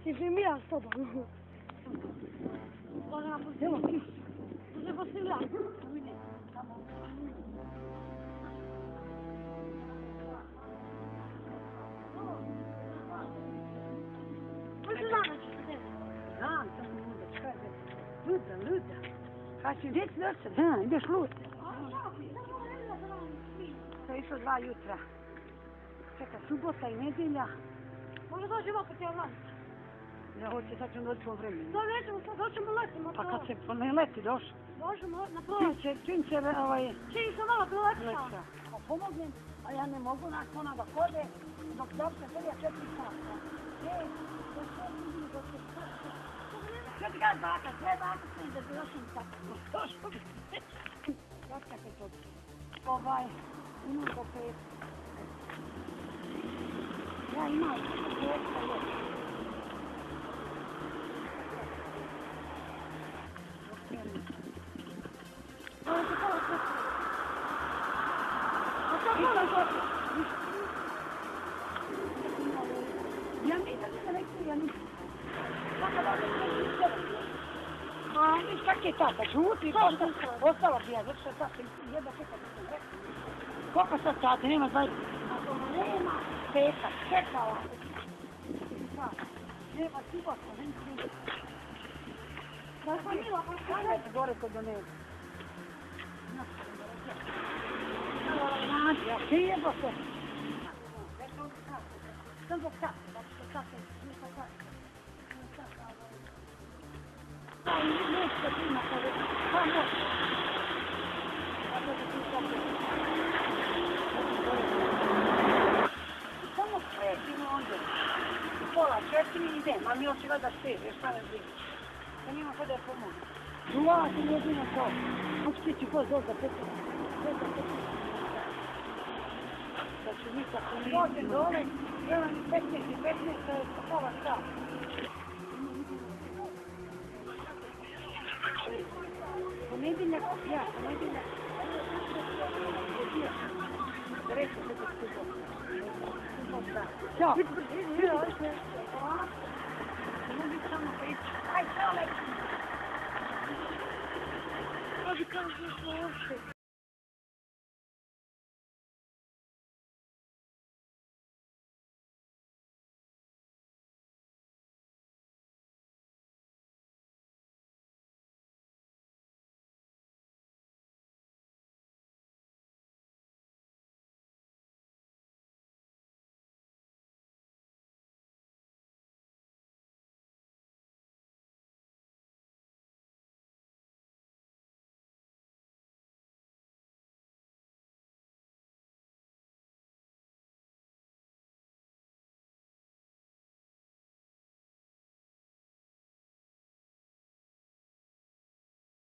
Živim ja s tobom. Evo, može posljedlja. Može danas će se desiti. Znam, to sam luda, kaže. Luda. Kaže, gdje ti došli? Da, ideš lud. To je išlo 2 jutra. Čeka, subota i nedjelja. Može dođemo opet ja vam. Ja hoće, sad ćemo doći u vremenu. Da, nećemo sad, doćemo letimo. Pa kad se ne leti došli? Možemo na prolaz. Čim se Čim se malo proletiša. leća. Pa pomognem, a ja ne mogu nakon ona da hode, dok se prija 4 sata. Što ti kada baka, sve baka se ide, još im tako. Čekaj to. Imam do 5. Ja imam 5 još. Ja nisam rekao, ja nisam. Viš kak je tata, žuti, ostala bi ja, zato što sad sam jedva čekala da sam rekao. Koliko sad sati, nema 20? Ako nema peta, čekala. Nema subota, nema subota. Da sam mila, pa što ne? Gore kod do neba. Ja sjebo se. Sam zbog sata, zato što sata je sata. Nešto ima kada pa može. Samo svetimo onda. Pola 4 idem, a mi još gleda 6, još šta ne brinu. Da nima kada je pomoći. Dula ti jedino to. Moći ti ću ko zove za 5. Da ću nikako ne idem dole. Treba mi 15 i 15, to je pola sata. Ponedjeljak, ja, ponedjeljak. Reći se da subota. Ćao. Mogu samo prići. Aj, čao, leći. Kako kažeš loše.